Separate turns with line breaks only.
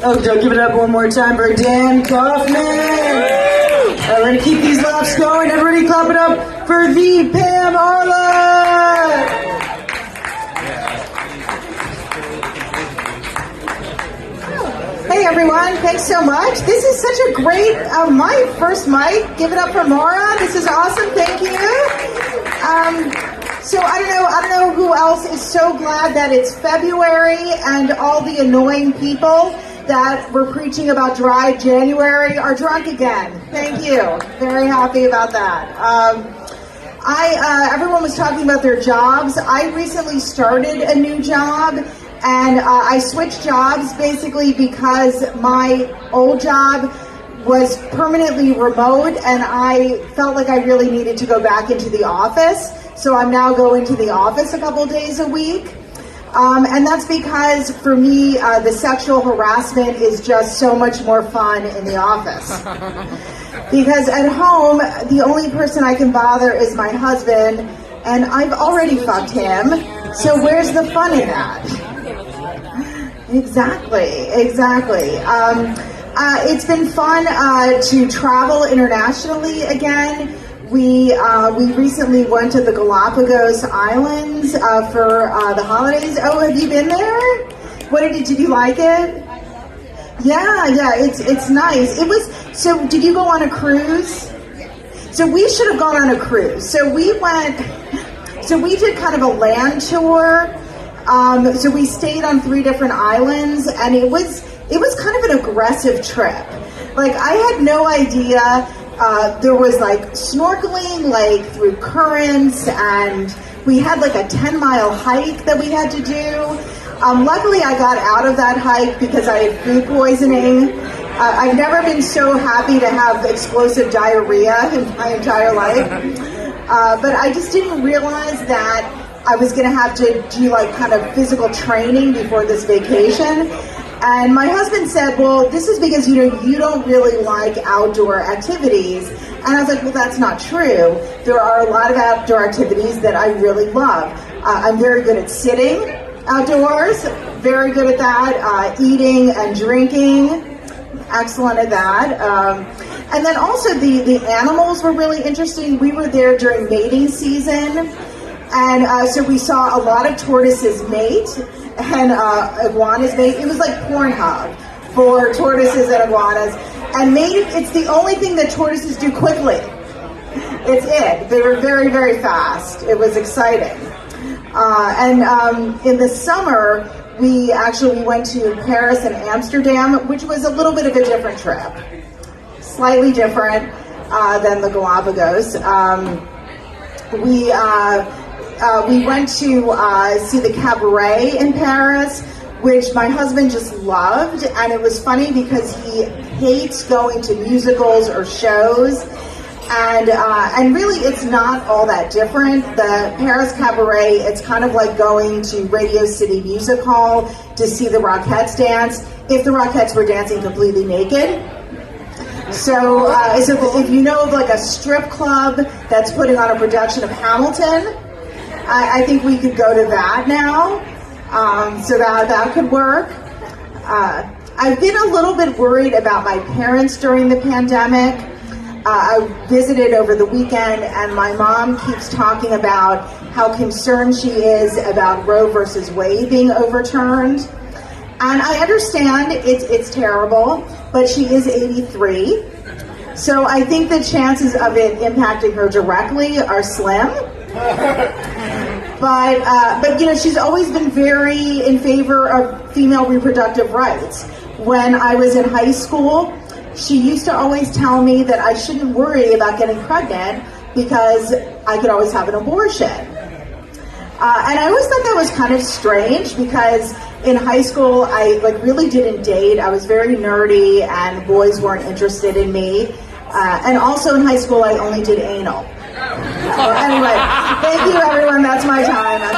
Oh, don't give it up one more time for Dan Kaufman. We're going to keep these laughs going. Everybody clap it up for the Pam Arlett. Hey everyone, thanks so much. This is such a great mic, first mic. Give it up for Maura. This is awesome, thank you. So I don't know who else is so glad that it's February and all the annoying people that were preaching about dry January are drunk again. Thank you. Very happy about that. Everyone was talking about their jobs. I recently started a new job, and I switched jobs basically because my old job was permanently remote, and I felt like I really needed to go back into the office. So I'm now going to the office a couple days a week. And that's because, for me, the sexual harassment is just so much more fun in the office. Because at home, the only person I can bother is my husband, and I've already fucked him, so where's the fun in that? Exactly. It's been fun to travel internationally again. We recently went to the Galapagos Islands for the holidays. Oh, have you been there? Did you like it? Yeah, it's nice. So did you go on a cruise? So we should have gone on a cruise. So we did kind of a land tour. So we stayed on 3 different islands, and it was kind of an aggressive trip. Like, I had no idea. There was like snorkeling, like through currents, and we had like a 10-mile hike that we had to do. Luckily, I got out of that hike because I had food poisoning. I've never been so happy to have explosive diarrhea in my entire life. But I just didn't realize that I was going to have to do like kind of physical training before this vacation. And my husband said, well, this is because, you don't really like outdoor activities. And I was like, well, that's not true. There are a lot of outdoor activities that I really love. I'm very good at sitting outdoors, very good at that. Eating and drinking, excellent at that. And then also the animals were really interesting. We were there during mating season. And so we saw a lot of tortoises mate and iguanas mate. It was like Pornhub for tortoises and iguanas. And mating, it's the only thing that tortoises do quickly. It's it. They were very, very fast. It was exciting. And in the summer, we went to Paris and Amsterdam, which was a little bit of a different trip. Slightly different than the Galapagos. We went to see the Cabaret in Paris, which my husband just loved, and it was funny because he hates going to musicals or shows, and really it's not all that different. The Paris Cabaret, it's kind of like going to Radio City Music Hall to see the Rockettes dance, if the Rockettes were dancing completely naked. So if you know of like a strip club that's putting on a production of Hamilton, I think we could go to that now, so that could work. I've been a little bit worried about my parents during the pandemic. I visited over the weekend, and my mom keeps talking about how concerned she is about Roe versus Wade being overturned. And I understand it's terrible, but she is 83. So I think the chances of it impacting her directly are slim. But she's always been very in favor of female reproductive rights. When I was in high school, she used to always tell me that I shouldn't worry about getting pregnant because I could always have an abortion. And I always thought that was kind of strange because in high school, I really didn't date. I was very nerdy and boys weren't interested in me. And also in high school, I only did anal. So anyway, thank you everyone. That's my time. I'm